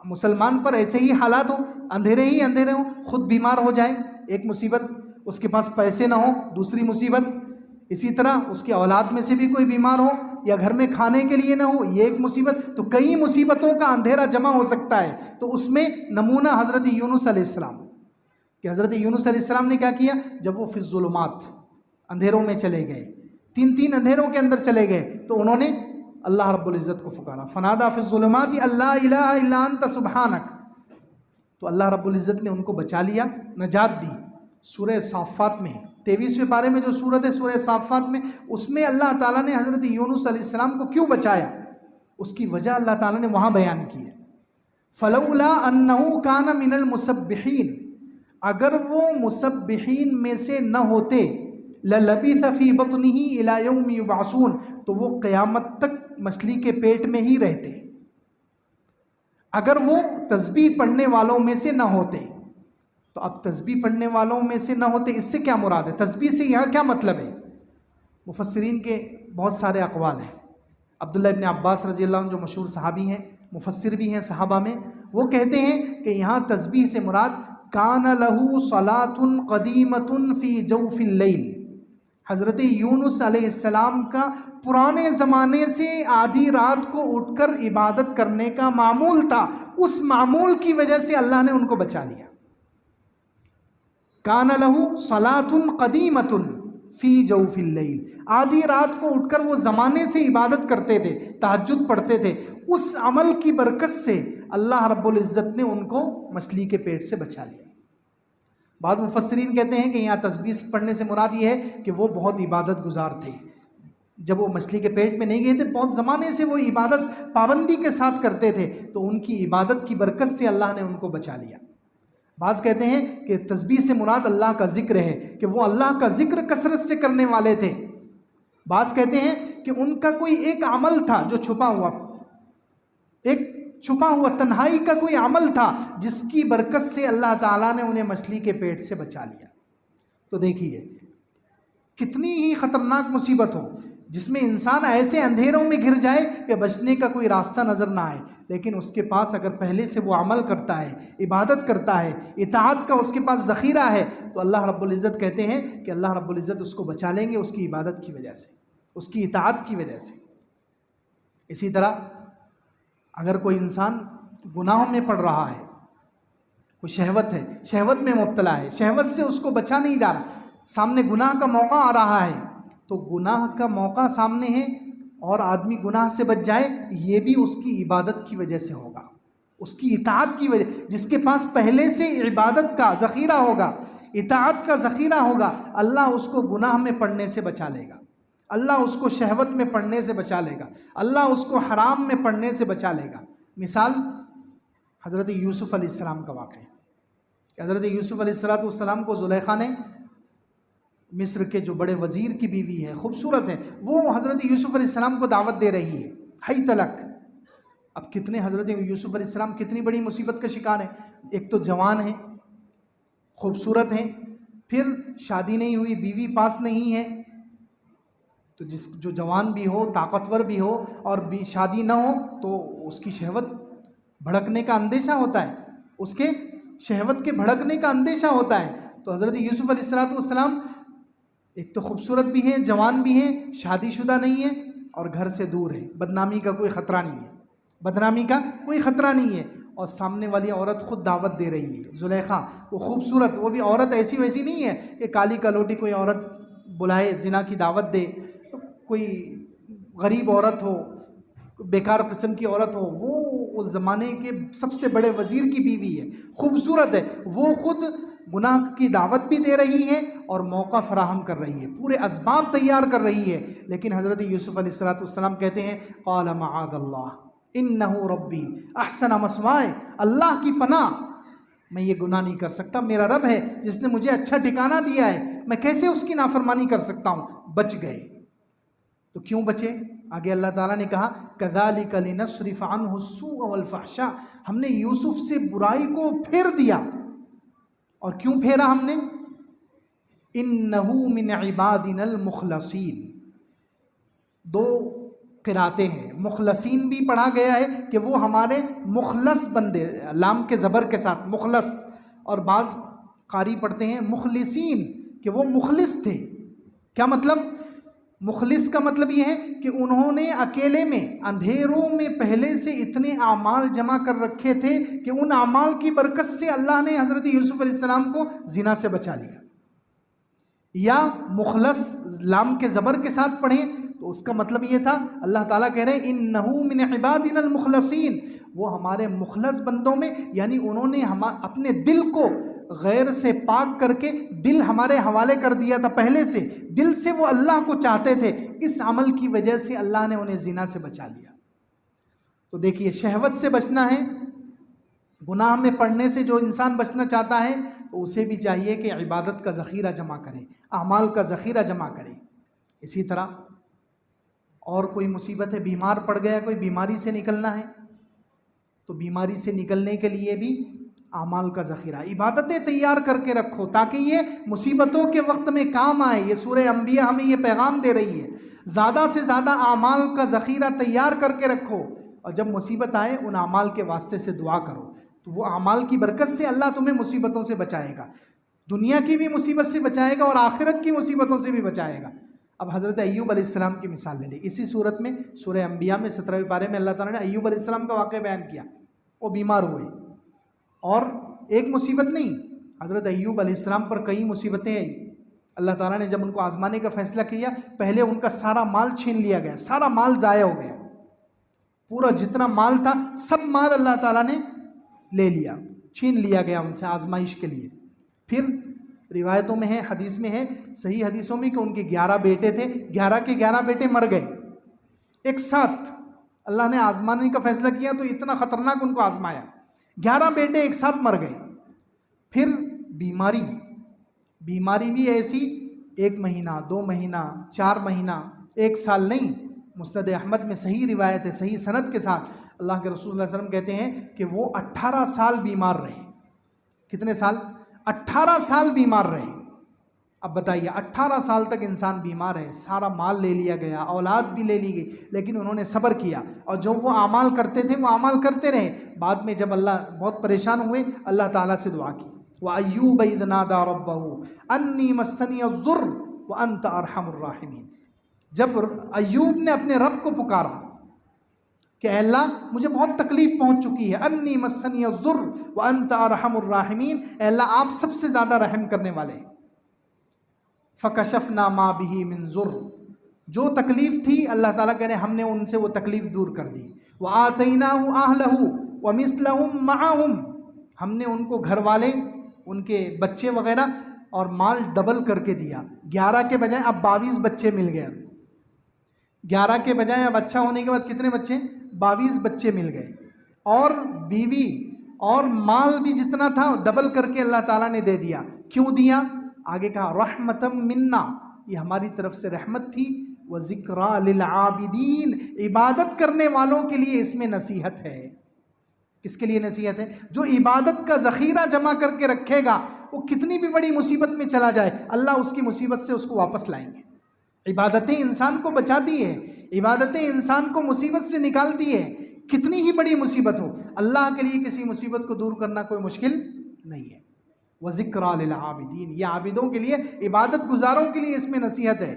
مسلمان پر ایسے ہی حالات ہوں، اندھیرے ہی اندھیرے ہوں، خود بیمار ہو جائے، ایک مصیبت، اس کے پاس پیسے نہ ہو، دوسری مصیبت، اسی طرح اس کی اولاد میں سے بھی کوئی بیمار ہو، یا گھر میں کھانے کے لیے نہ ہو، یہ ایک مصیبت، تو کئی مصیبتوں کا اندھیرا جمع ہو سکتا ہے۔ تو اس میں نمونہ حضرت یونس علیہ السلام، کہ حضرت یونس علیہ السلام نے کیا کیا؟ جب وہ فی الظلمات، اندھیروں میں چلے گئے، تین اندھیروں کے اندر چلے گئے، تو انہوں نے اللہ رب العزت کو پکارا، فنادا فی الظلمات ان لا الہ الا انت سبحانک، تو اللہ رب العزت نے ان کو بچا لیا، نجات دی۔ سورہ صافات میں 23ویں پارے میں جو سورت ہے سورہ صافات میں، اس میں اللہ تعالیٰ نے حضرت یونس علیہ السلام کو کیوں بچایا، اس کی وجہ اللہ تعالیٰ نے وہاں بیان کی ہے۔ فلولا انہ کان من المسبحین، اگر وہ مسبحین میں سے نہ ہوتے، للبث فی بطنہ الی یوم یبعثون، تو وہ قیامت تک مچھلی کے پیٹ میں ہی رہتے۔ اگر وہ تسبیح پڑھنے والوں میں سے نہ ہوتے، تو اب تسبیح پڑھنے والوں میں سے نہ ہوتے، اس سے کیا مراد ہے؟ تسبیح سے یہاں کیا مطلب ہے؟ مفسرین کے بہت سارے اقوال ہیں۔ عبداللہ ابن عباس رضی اللہ عنہ جو مشہور صحابی ہیں، مفسر بھی ہیں صحابہ میں، وہ کہتے ہیں کہ یہاں تسبیح سے مراد کان لہ صلاۃ قدیمۃ فی جوف اللیل، حضرت یونس علیہ السلام کا پرانے زمانے سے آدھی رات کو اٹھ کر عبادت کرنے کا معمول تھا، اس معمول کی وجہ سے اللہ نے ان کو بچا لیا۔ کان لہ صلاۃ قدیمۃ فی جوف اللیل، آدھی رات کو اٹھ کر وہ زمانے سے عبادت کرتے تھے، تہجد پڑھتے تھے، اس عمل کی برکت سے اللہ رب العزت نے ان کو مچھلی کے پیٹ سے بچا لیا۔ بعض مفسرین کہتے ہیں کہ یہاں تسبیح پڑھنے سے مراد یہ ہے کہ وہ بہت عبادت گزار تھے، جب وہ مچھلی کے پیٹ میں نہیں گئے تھے بہت زمانے سے وہ عبادت پابندی کے ساتھ کرتے تھے، تو ان کی عبادت کی برکت سے اللہ نے ان کو بچا لیا۔ بعض کہتے ہیں کہ تسبیح سے مراد اللہ کا ذکر ہے، کہ وہ اللہ کا ذکر کثرت سے کرنے والے تھے۔ بعض کہتے ہیں کہ ان کا کوئی ایک عمل تھا جو چھپا ہوا تنہائی کا کوئی عمل تھا جس کی برکت سے اللہ تعالیٰ نے انہیں مچھلی کے پیٹ سے بچا لیا۔ تو دیکھیے کتنی ہی خطرناک مصیبت ہو جس میں انسان ایسے اندھیروں میں گھر جائے کہ بچنے کا کوئی راستہ نظر نہ آئے، لیکن اس کے پاس اگر پہلے سے وہ عمل کرتا ہے، عبادت کرتا ہے، اطاعت کا اس کے پاس ذخیرہ ہے، تو اللہ رب العزت کہتے ہیں کہ اللہ رب العزت اس کو بچا لیں گے اس کی عبادت کی وجہ سے، اس کی اطاعت کی وجہ سے۔ اسی طرح اگر کوئی انسان گناہوں میں پڑ رہا ہے، کوئی شہوت ہے، شہوت میں مبتلا ہے، شہوت سے اس کو بچا نہیں جا رہا، سامنے گناہ کا موقع آ رہا ہے، تو گناہ کا موقع سامنے ہے اور آدمی گناہ سے بچ جائے، یہ بھی اس کی عبادت کی وجہ سے ہوگا، اس کی اطاعت کی وجہ۔ جس کے پاس پہلے سے عبادت کا ذخیرہ ہوگا، اطاعت کا ذخیرہ ہوگا، اللہ اس کو گناہ میں پڑنے سے بچا لے گا، اللہ اس کو شہوت میں پڑنے سے بچا لے گا، اللہ اس کو حرام میں پڑنے سے بچا لے گا۔ مثال حضرت یوسف علیہ السلام کا واقعہ ہے۔ حضرت یوسف علیہ السلام کو زلیخا نے، مصر کے جو بڑے وزیر کی بیوی ہے، خوبصورت ہے، وہ حضرت یوسف علیہ السلام کو دعوت دے رہی ہے حی تلک۔ اب کتنے حضرت یوسف علیہ السلام کتنی بڑی مصیبت کا شکار ہیں، ایک تو جوان ہیں، خوبصورت ہیں، پھر شادی نہیں ہوئی، بیوی پاس نہیں ہے، تو جو جوان بھی ہو، طاقتور بھی ہو اور شادی نہ ہو تو اس کی شہوت بھڑکنے کا اندیشہ ہوتا ہے، اس کے شہوت کے بھڑکنے کا اندیشہ ہوتا ہے۔ تو حضرت یوسف علیہ السلام ایک تو خوبصورت بھی ہیں، جوان بھی ہیں، شادی شدہ نہیں ہے اور گھر سے دور ہے، بدنامی کا کوئی خطرہ نہیں ہے، بدنامی کا کوئی خطرہ نہیں ہے، اور سامنے والی عورت خود دعوت دے رہی ہے، زلیخا، وہ خوبصورت، وہ بھی عورت ایسی ویسی نہیں ہے کہ کالی کلوٹی کوئی عورت بلائے زنا کی دعوت دے، کوئی غریب عورت ہو، بیکار قسم کی عورت ہو، وہ اس زمانے کے سب سے بڑے وزیر کی بیوی ہے، خوبصورت ہے، وہ خود گناہ کی دعوت بھی دے رہی ہے اور موقع فراہم کر رہی ہے، پورے اسباب تیار کر رہی ہے، لیکن حضرت یوسف علیہ السلام کہتے ہیں قال معاذ اللہ انہ ربی احسن مثوائے، اللہ کی پناہ، میں یہ گناہ نہیں کر سکتا، میرا رب ہے جس نے مجھے اچھا ٹھکانہ دیا ہے، میں کیسے اس کی نافرمانی کر سکتا ہوں۔ بچ گئے۔ تو کیوں بچے؟ آگے اللہ تعالیٰ نے کہا کذالک لنصرف عنہ السوء والفحشاء، ہم نے یوسف سے برائی کو پھیر دیا۔ اور کیوں پھیرا ہم نے؟ انہ من عبادنا المخلصین، دو قراتیں ہیں، مخلصین بھی پڑھا گیا ہے کہ وہ ہمارے مخلص بندے، لام کے زبر کے ساتھ مخلص، اور بعض قاری پڑھتے ہیں مخلصین کہ وہ مخلص تھے۔ کیا مطلب؟ مخلص کا مطلب یہ ہے کہ انہوں نے اکیلے میں اندھیروں میں پہلے سے اتنے اعمال جمع کر رکھے تھے کہ ان اعمال کی برکت سے اللہ نے حضرت یوسف علیہ السلام کو زنا سے بچا لیا۔ یا مخلص لام کے زبر کے ساتھ پڑھیں تو اس کا مطلب یہ تھا، اللہ تعالیٰ کہہ رہے ہیں انہ من عبادنا المخلصین، وہ ہمارے مخلص بندوں میں، یعنی انہوں نے اپنے دل کو غیر سے پاک کر کے دل ہمارے حوالے کر دیا تھا، پہلے سے دل سے وہ اللہ کو چاہتے تھے، اس عمل کی وجہ سے اللہ نے انہیں زنا سے بچا لیا۔ تو دیکھیے شہوت سے بچنا ہے، گناہ میں پڑنے سے جو انسان بچنا چاہتا ہے تو اسے بھی چاہیے کہ عبادت کا ذخیرہ جمع کرے، اعمال کا ذخیرہ جمع کرے۔ اسی طرح اور کوئی مصیبت ہے، بیمار پڑ گیا، کوئی بیماری سے نکلنا ہے، تو بیماری سے نکلنے کے لیے بھی اعمال کا ذخیرہ، عبادتیں تیار کر کے رکھو تاکہ یہ مصیبتوں کے وقت میں کام آئے۔ یہ سورہ انبیاء ہمیں یہ پیغام دے رہی ہے، زیادہ سے زیادہ اعمال کا ذخیرہ تیار کر کے رکھو، اور جب مصیبت آئے ان اعمال کے واسطے سے دعا کرو، تو وہ اعمال کی برکت سے اللہ تمہیں مصیبتوں سے بچائے گا، دنیا کی بھی مصیبت سے بچائے گا اور آخرت کی مصیبتوں سے بھی بچائے گا۔ اب حضرت ایوب علیہ السلام کی مثال لے لیں، اسی صورت میں سورہ انبیاء میں 17ویں پارے میں اللہ تعالیٰ نے ایوب علیہ السلام کا واقعہ بیان کیا۔ وہ بیمار ہوئے اور ایک مصیبت نہیں، حضرت ایوب علیہ السلام پر کئی مصیبتیں آئی۔ اللہ تعالیٰ نے جب ان کو آزمانے کا فیصلہ کیا، پہلے ان کا سارا مال چھین لیا گیا، سارا مال ضائع ہو گیا، پورا جتنا مال تھا سب مال اللہ تعالیٰ نے لے لیا، چھین لیا گیا ان سے آزمائش کے لیے۔ پھر روایتوں میں ہے، حدیث میں ہے، صحیح حدیثوں میں کہ ان کے 11 بیٹے تھے، 11 کے 11 بیٹے مر گئے ایک ساتھ۔ اللہ نے آزمانے کا فیصلہ کیا تو اتنا خطرناک ان کو آزمایا، 11 بیٹے ایک ساتھ مر گئے۔ پھر بیماری بھی ایسی، 1 مہینہ 2 مہینہ 4 مہینہ 1 سال نہیں۔ مسند احمد میں صحیح روایت ہے، صحیح سند کے ساتھ، اللہ کے رسول صلی اللہ علیہ وسلم کہتے ہیں کہ وہ 18 سال بیمار رہے۔ کتنے سال؟ 18 سال بیمار رہے۔ اب بتائیے 18 سال تک انسان بیمار ہے، سارا مال لے لیا گیا، اولاد بھی لے لی گئی، لیکن انہوں نے صبر کیا اور جو وہ اعمال کرتے تھے وہ اعمال کرتے رہے۔ بعد میں جب اللہ بہت پریشان ہوئے، اللہ تعالیٰ سے دعا کی، وَأَيُّوبَ إِذْ نَادَىٰ رَبَّهُ أَنِّي مَسَّنِيَ الضُّرُّ وَأَنْتَ أَرْحَمُ الرَّاحِمِينَ۔ جب ایوب نے اپنے رب کو پکارا کہ اے اللہ مجھے بہت تکلیف پہنچ چکی ہے، انی مسنی الضر وانت ارحم الراحمین، اے اللہ آپ سب سے زیادہ رحم کرنے والے ہیں۔ فکشفنا ما به من ضر، جو تکلیف تھی اللہ تعالیٰ کہہ رہے ہم نے ان سے وہ تکلیف دور کر دی۔ وآتیناہ اہلہ ومثلہم معہم، ہم نے ان کو گھر والے، ان کے بچے وغیرہ اور مال ڈبل کر کے دیا۔ 11 کے بجائے اب 22 بچے مل گئے، 11 کے بجائے اب اچھا ہونے کے بعد کتنے بچے؟ 22 بچے مل گئے، اور بیوی اور مال بھی جتنا تھا ڈبل کر کے اللہ تعالیٰ نے دے دیا۔ کیوں دیا؟ آگے کہا رحمتم منا، یہ ہماری طرف سے رحمت تھی، وذکریٰ للعابدین، عبادت کرنے والوں کے لیے اس میں نصیحت ہے۔ کس کے لیے نصیحت ہے؟ جو عبادت کا ذخیرہ جمع کر کے رکھے گا، وہ کتنی بھی بڑی مصیبت میں چلا جائے اللہ اس کی مصیبت سے اس کو واپس لائیں گے۔ عبادتیں انسان کو بچاتی ہے، عبادتیں انسان کو مصیبت سے نکالتی ہے، کتنی ہی بڑی مصیبت ہو، اللہ کے لیے کسی مصیبت کو دور کرنا کوئی مشکل نہیں ہے۔ وَذِكْرَىٰ لِلْعَابِدِينَ، یہ عابدوں کے لیے، عبادت گزاروں کے لیے اس میں نصیحت ہے۔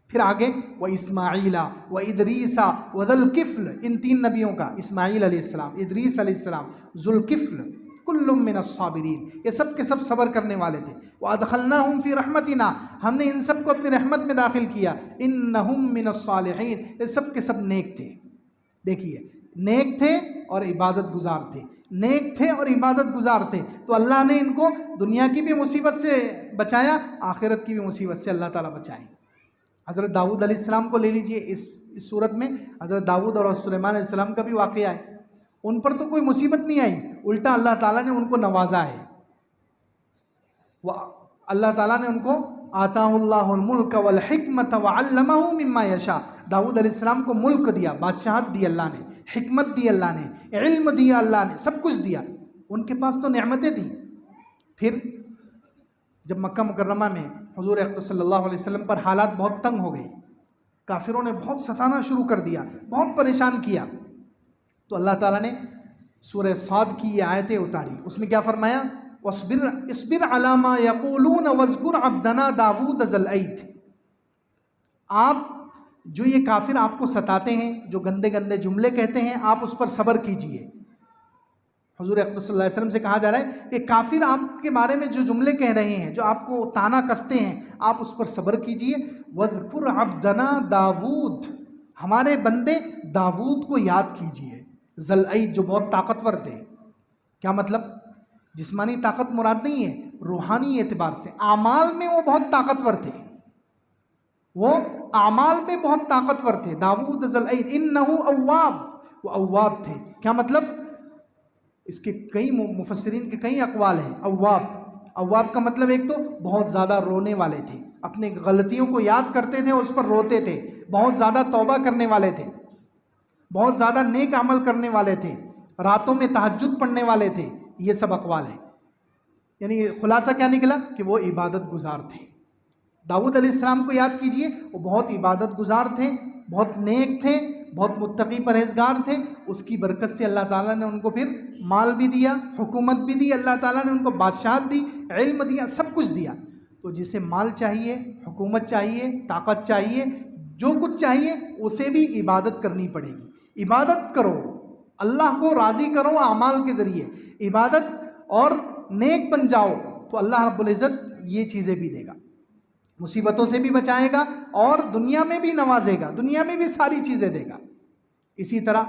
پھر آگے وَإِسْمَاعِيلَ وَإِدْرِيسَ وَذَا الْكِفْلِ، ان 3 نبیوں کا، اسماعیل علیہ السلام، ادریس علیہ السلام، ذو الکفل، کل من الصابرین، یہ سب کے سب صبر کرنے والے تھے۔ وَأَدْخَلْنَاهُمْ فِي رَحْمَتِنَا، ہم نے ان سب کو اپنی رحمت میں داخل کیا۔ إِنَّهُمْ مِنَ الصَّالِحِينَ، یہ سب کے سب نیک تھے۔ دیکھیے نیک تھے اور عبادت گزار تھے، نیک تھے اور عبادت گزار تھے، تو اللہ نے ان کو دنیا کی بھی مصیبت سے بچایا، آخرت کی بھی مصیبت سے اللہ تعالیٰ بچائے۔ حضرت داؤد علیہ السلام کو لے لیجئے، اس صورت میں حضرت داؤد اور سلیمان علیہ السلام کا بھی واقعہ ہے۔ ان پر تو کوئی مصیبت نہیں آئی، الٹا اللہ تعالیٰ نے ان کو نوازا ہے۔ اللہ تعالیٰ نے ان کو آتاہ اللہ الملک والحکمت وعلمہ مما یشاء، داؤد علیہ السلام کو ملک دیا، بادشاہت دی اللہ نے، حکمت دی اللہ نے، علم دیا اللہ نے، سب کچھ دیا۔ ان کے پاس تو نعمتیں تھیں۔ پھر جب مکہ مکرمہ میں حضور اقدس صلی اللہ علیہ وسلم پر حالات بہت تنگ ہو گئے، کافروں نے بہت ستانا شروع کر دیا، بہت پریشان کیا، تو اللہ تعالیٰ نے سورہ صاد کی یہ آیتیں اتاری۔ اس میں کیا فرمایا؟ اصبر علی ما یقولون واذکر عبدنا داؤد ذا الایدِ، آپ جو یہ کافر آپ کو ستاتے ہیں، جو گندے گندے جملے کہتے ہیں، آپ اس پر صبر کیجئے۔ حضور اقدس صلی اللہ علیہ وسلم سے کہا جا رہا ہے کہ کافر آپ کے بارے میں جو جملے کہہ رہے ہیں، جو آپ کو طعنہ کستے ہیں، آپ اس پر صبر کیجئے۔ واذکر عبدنا داؤد، ہمارے بندے داؤد کو یاد کیجئے، ذا الایدِ، جو بہت طاقتور تھے۔ کیا مطلب؟ جسمانی طاقت مراد نہیں ہے، روحانی اعتبار سے، اعمال میں وہ بہت طاقتور تھے، وہ اعمال میں بہت طاقتور تھے۔ داؤد ذا الایدِ انہ اواب، وہ اواب تھے۔ کیا مطلب؟ اس کے کئی مفسرین کے کئی اقوال ہیں۔ اواب کا مطلب ایک تو بہت زیادہ رونے والے تھے، اپنے غلطیوں کو یاد کرتے تھے، اس پر روتے تھے، بہت زیادہ توبہ کرنے والے تھے، بہت زیادہ نیک عمل کرنے والے تھے، راتوں میں تہجد پڑھنے والے تھے۔ یہ سب اقوال ہیں، یعنی خلاصہ کیا نکلا کہ وہ عبادت گزار تھے۔ داؤد علیہ السلام کو یاد کیجئے، وہ بہت عبادت گزار تھے، بہت نیک تھے، بہت متقی پرہیزگار تھے۔ اس کی برکت سے اللہ تعالیٰ نے ان کو پھر مال بھی دیا، حکومت بھی دی، اللہ تعالیٰ نے ان کو بادشاہت دی، علم دیا، سب کچھ دیا۔ تو جسے مال چاہیے، حکومت چاہیے، طاقت چاہیے، جو کچھ چاہیے، اسے بھی عبادت کرنی پڑے گی۔ عبادت کرو، اللہ کو راضی کرو اعمال کے ذریعے، عبادت اور نیک بن جاؤ تو اللہ رب العزت یہ چیزیں بھی دے گا، مصیبتوں سے بھی بچائے گا اور دنیا میں بھی نوازے گا، دنیا میں بھی ساری چیزیں دے گا۔ اسی طرح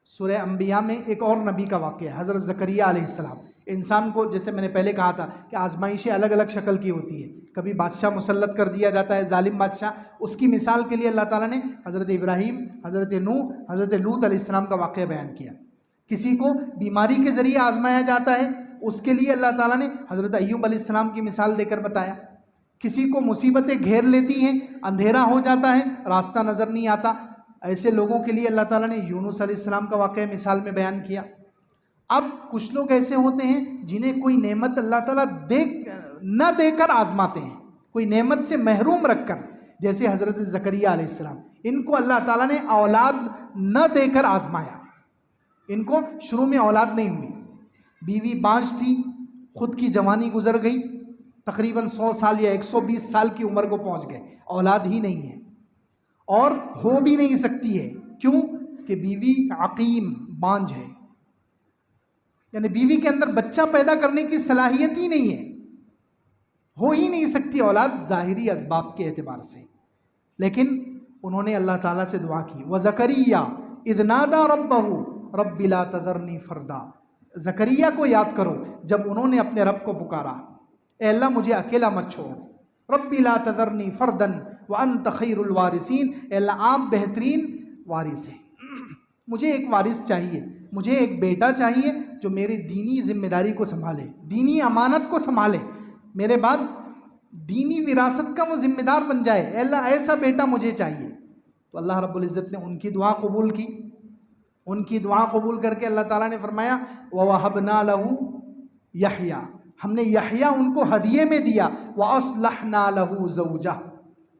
سورہ انبیاء میں ایک اور نبی کا واقعہ ہے، حضرت زکریا علیہ السلام۔ انسان کو جیسے میں نے پہلے کہا تھا کہ آزمائشیں الگ الگ شکل کی ہوتی ہے. کبھی بادشاہ مسلط کر دیا جاتا ہے، ظالم بادشاہ. اس کی مثال کے لیے اللہ تعالیٰ نے حضرت ابراہیم، حضرت نوح، حضرت لوط علیہ السلام کا واقعہ بیان کیا. کسی کو بیماری کے ذریعے آزمایا جاتا ہے، اس کے لیے اللہ تعالیٰ نے حضرت ایوب علیہ السلام کی مثال دے کر بتایا. کسی کو مصیبتیں گھیر لیتی ہیں، اندھیرا ہو جاتا ہے، راستہ نظر نہیں آتا، ایسے لوگوں کے لیے اللہ تعالیٰ نے یونس علیہ السلام کا واقعہ مثال میں بیان کیا. اب کچھ لوگ ایسے ہوتے ہیں جنہیں کوئی نعمت اللہ تعالیٰ نہ دے کر آزماتے ہیں، کوئی نعمت سے محروم رکھ کر، جیسے حضرت زکریہ علیہ السلام. ان کو اللہ تعالیٰ نے اولاد نہ دے کر آزمایا. ان کو شروع میں اولاد نہیں ہوئی، بیوی بانجھ تھی، خود کی جوانی گزر گئی، تقریباً 100 سال یا 120 سال کی عمر کو پہنچ گئے، اولاد ہی نہیں ہے اور ہو بھی نہیں سکتی ہے. کیوں؟ کہ بیوی عقیم بانجھ ہے، یعنی بیوی کے اندر بچہ پیدا کرنے کی صلاحیت ہی نہیں ہے، ہو ہی نہیں سکتی اولاد ظاہری اسباب کے اعتبار سے. لیکن انہوں نے اللہ تعالیٰ سے دعا کی. وَزَكَرِيَّا إِذْ نَادَى رَبَّهُ رَبِّ لَا تَذَرْنِي فَرْدًا. زکریا کو یاد کرو جب انہوں نے اپنے رب کو پکارا، اے اللہ مجھے اکیلا مت چھوڑ. رَبِّ لَا تَذَرْنِي فَرْدًا وَأَنْتَ خَيْرُ الْوَارِثِينَ. اے اللہ آپ بہترین وارث ہیں، مجھے ایک وارث چاہیے، مجھے ایک بیٹا چاہیے جو میری دینی ذمہ داری کو سنبھالے، دینی امانت کو سنبھالے، میرے بعد دینی وراثت کا وہ ذمہ دار بن جائے. اے اللہ ایسا بیٹا مجھے چاہیے. تو اللہ رب العزت نے ان کی دعا قبول کی. ان کی دعا قبول کر کے اللہ تعالیٰ نے فرمایا وَوَهَبْنَا لَهُ یحییٰ. ہم نے یحییٰ ان کو ہدیے میں دیا. وَأَصْلَحْنَا لَهُ زَوْجَهُ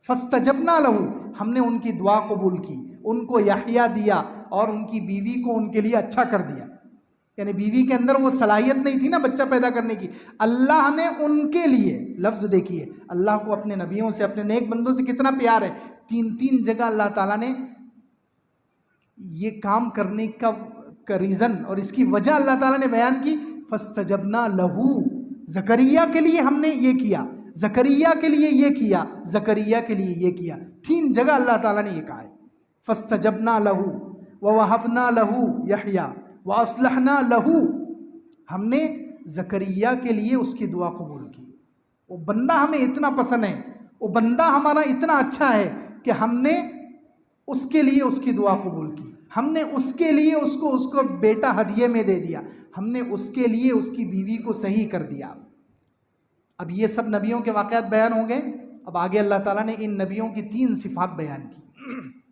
فَاسْتَجَبْنَا لَهُ. ہم نے ان کی دعا قبول کی، ان کو یحییٰ دیا اور ان کی بیوی کو ان کے لیے اچھا کر دیا. یعنی بیوی کے اندر وہ صلاحیت نہیں تھی نا بچہ پیدا کرنے کی، اللہ نے ان کے لیے، لفظ دیکھیے اللہ کو اپنے نبیوں سے، اپنے نیک بندوں سے کتنا پیار ہے. 3 جگہ اللہ تعالیٰ نے یہ کام کرنے کا ریزن اور اس کی وجہ اللہ تعالیٰ نے بیان کی. فاستجبنا لہو، زکریا کے لیے ہم نے یہ کیا، زکریا کے لیے یہ کیا، زکریا کے لیے یہ کیا. 3 جگہ اللہ تعالیٰ نے یہ کہا ہے. فاستجبنا لہو ووہبنا لہو یحییٰ وَأَصْلَحْنَا لَهُ. ہم نے زکریا کے لیے اس کی دعا قبول کی. وہ بندہ ہمیں اتنا پسند ہے، وہ بندہ ہمارا اتنا اچھا ہے کہ ہم نے اس کے لیے اس کی دعا قبول کی. ہم نے اس کے لیے اس کو بیٹا ہدیے میں دے دیا. ہم نے اس کے لیے اس کی بیوی کو صحیح کر دیا. اب یہ سب نبیوں کے واقعات بیان ہو گئے. اب آگے اللہ تعالیٰ نے ان نبیوں کی 3 صفات بیان کی،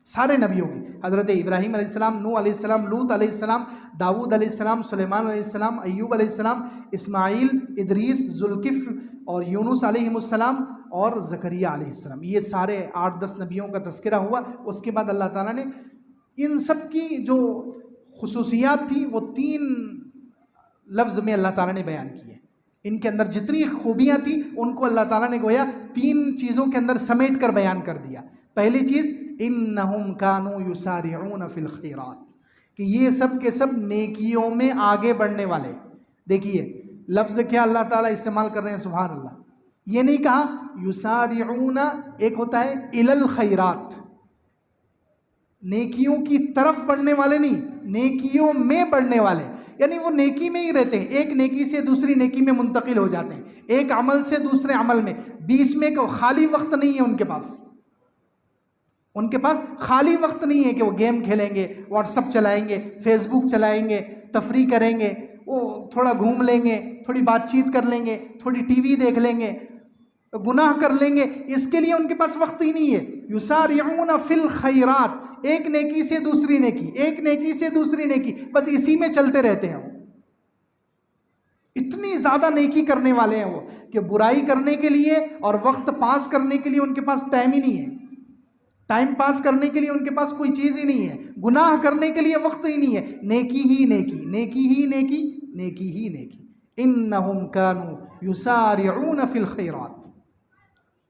سارے نبیوں کی. حضرت ابراہیم علیہ السلام، نوح علیہ السلام، لوط علیہ السلام، داود علیہ السلام، سلیمان علیہ السلام، ایوب علیہ السلام، اسماعیل، ادریس، ذوالکفل اور یونس علیہ السلام اور زکریا علیہ السلام. یہ سارے 8-10 نبیوں کا تذکرہ ہوا. اس کے بعد اللہ تعالیٰ نے ان سب کی جو خصوصیات تھی وہ 3 لفظ میں اللہ تعالیٰ نے بیان کی ہے. ان کے اندر جتنی خوبیاں تھیں ان کو اللہ تعالیٰ نے گویا 3 چیزوں کے اندر سمیٹ کر بیان کر دیا. پہلی چیز انہم کانوا یسارعون فی الخیرات، کہ یہ سب کے سب نیکیوں میں آگے بڑھنے والے. دیکھیے لفظ کیا اللہ تعالیٰ استعمال کر رہے ہیں، سبحان اللہ. یہ نہیں کہا یسارعون، ایک ہوتا ہے الی الخیرات، نیکیوں کی طرف بڑھنے والے نہیں، نیکیوں میں بڑھنے والے. یعنی وہ نیکی میں ہی رہتے ہیں، ایک نیکی سے دوسری نیکی میں منتقل ہو جاتے ہیں، ایک عمل سے دوسرے عمل میں، بیچ میں خالی وقت نہیں ہے ان کے پاس. ان کے پاس خالی وقت نہیں ہے کہ وہ گیم کھیلیں گے، واٹس ایپ چلائیں گے، فیس بک چلائیں گے، تفریح کریں گے، وہ تھوڑا گھوم لیں گے، تھوڑی بات چیت کر لیں گے، تھوڑی ٹی وی دیکھ لیں گے، گناہ کر لیں گے. اس کے لیے ان کے پاس وقت ہی نہیں ہے. یسارعون فی الخیرات، ایک نیکی سے دوسری نیکی، ایک نیکی سے دوسری نیکی، بس اسی میں چلتے رہتے ہیں. وہ اتنی زیادہ نیکی کرنے والے ہیں وہ کہ برائی کرنے کے لیے اور وقت پاس کرنے کے لیے ان کے پاس ٹائم ہی نہیں ہے. ٹائم پاس کرنے کے لیے ان کے پاس کوئی چیز ہی نہیں ہے، گناہ کرنے کے لیے وقت ہی نہیں ہے. نیکی ہی نیکی، نیکی ہی نیکی، نیکی ہی نیکی. انہم کانوا یسارعون فی الخیرات،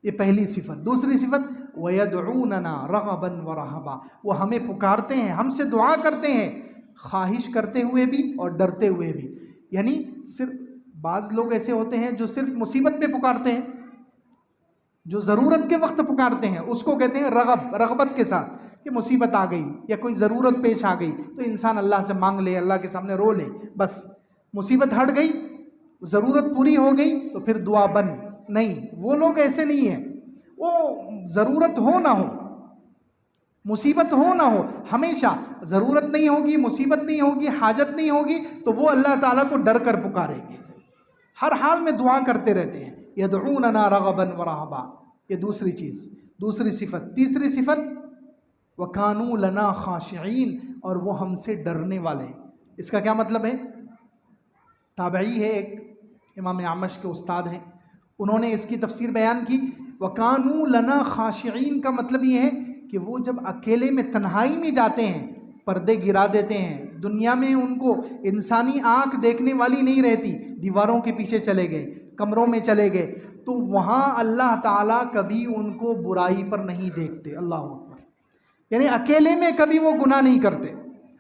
یہ پہلی صفت. دوسری صفت وَيَدْعُونَنَا رَغَبًا وَرَهَبًا، وہ ہمیں پکارتے ہیں، ہم سے دعا کرتے ہیں، خواہش کرتے ہوئے بھی اور ڈرتے ہوئے بھی. یعنی صرف بعض لوگ ایسے ہوتے ہیں جو صرف مصیبت میں پکارتے ہیں، جو ضرورت کے وقت پکارتے ہیں اس کو کہتے ہیں رغبت کے ساتھ، کہ مصیبت آ گئی یا کوئی ضرورت پیش آ گئی تو انسان اللہ سے مانگ لے، اللہ کے سامنے رو لے. بس مصیبت ہٹ گئی ضرورت پوری ہو گئی تو پھر دعا بند نہیں. وہ لوگ ایسے نہیں ہیں. وہ ضرورت ہو نہ ہو، مصیبت ہو نہ ہو، ہمیشہ ضرورت نہیں ہوگی، مصیبت نہیں ہوگی، حاجت نہیں ہوگی تو وہ اللہ تعالیٰ کو ڈر کر پکاریں گے، ہر حال میں دعا کرتے رہتے ہیں. یدعوننا رغبا ورہبا، یہ دوسری چیز، دوسری صفت. تیسری صفت وَكَانُوا لَنَا خَاشِعِينَ، اور وہ ہم سے ڈرنے والے ہیں. اس کا کیا مطلب ہے؟ تابعی ہے ایک، امام اعمش کے استاد ہیں، انہوں نے اس کی تفسیر بیان کی. وَكَانُوا لَنَا خَاشِعِينَ کا مطلب یہ ہے کہ وہ جب اکیلے میں تنہائی میں جاتے ہیں پردے گرا دیتے ہیں. دنیا میں ان کو انسانی آنکھ دیکھنے والی نہیں رہتی، دیواروں کے پیچھے چلے گئے، کمروں میں چلے گئے، تو وہاں اللہ تعالیٰ کبھی ان کو برائی پر نہیں دیکھتے. اللہ اکبر. یعنی اکیلے میں کبھی وہ گناہ نہیں کرتے.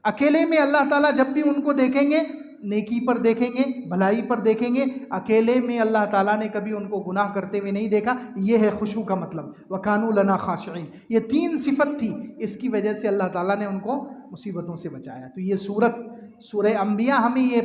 اکیلے میں اللہ تعالیٰ جب بھی ان کو دیکھیں گے نیکی پر دیکھیں گے، بھلائی پر دیکھیں گے. اکیلے میں اللہ تعالیٰ نے کبھی ان کو گناہ کرتے ہوئے نہیں دیکھا. یہ ہے خشوع کا مطلب. وَكَانُوا لَنَا خَاشِعِينَ. یہ تین صفت تھی، اس کی وجہ سے اللہ تعالیٰ نے ان کو مصیبتوں سے بچایا. تو یہ سورہ انبیاء ہمیں یہ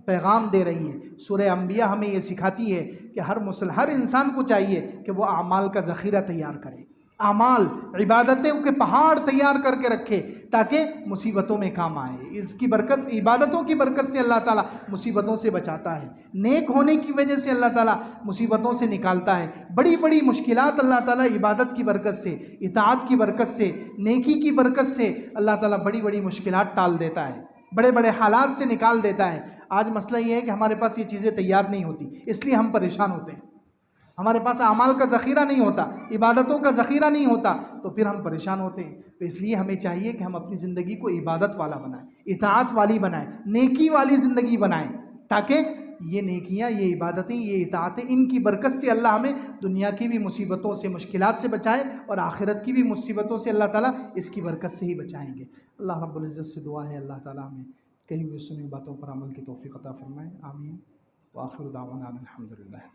پیغام دے رہی ہے. سورہ انبیاء ہمیں یہ سکھاتی ہے کہ ہر انسان کو چاہیے کہ وہ اعمال کا ذخیرہ تیار کرے، اعمال عبادتوں کے پہاڑ تیار کر کے رکھے تاکہ مصیبتوں میں کام آئے. اس کی برکت سے، عبادتوں کی برکت سے اللہ تعالیٰ مصیبتوں سے بچاتا ہے. نیک ہونے کی وجہ سے اللہ تعالیٰ مصیبتوں سے نکالتا ہے. بڑی بڑی مشکلات اللہ تعالیٰ عبادت کی برکت سے، اطاعت کی برکت سے، نیکی کی برکت سے اللہ تعالیٰ بڑی بڑی مشکلات ٹال دیتا ہے، بڑے بڑے حالات سے نکال دیتا ہے. آج مسئلہ یہ ہے کہ ہمارے پاس یہ چیزیں تیار نہیں ہوتی، اس لیے ہم پریشان ہوتے ہیں. ہمارے پاس اعمال کا ذخیرہ نہیں ہوتا، عبادتوں کا ذخیرہ نہیں ہوتا، تو پھر ہم پریشان ہوتے ہیں. تو اس لیے ہمیں چاہیے کہ ہم اپنی زندگی کو عبادت والا بنائیں، اطاعت والی بنائیں، نیکی والی زندگی بنائیں، تاکہ یہ نیکیاں، یہ عبادتیں، یہ اطاعتیں، ان کی برکت سے اللہ ہمیں دنیا کی بھی مصیبتوں سے، مشکلات سے بچائے، اور آخرت کی بھی مصیبتوں سے اللہ تعالیٰ اس کی برکت سے ہی بچائیں گے. اللہ رب العزت سے دعا ہے اللہ تعالیٰ ہمیں کہی ہوئی سنی باتوں پر عمل کی توفیق عطا فرمائے. آمین. وآخر دعوانا الحمدللہ.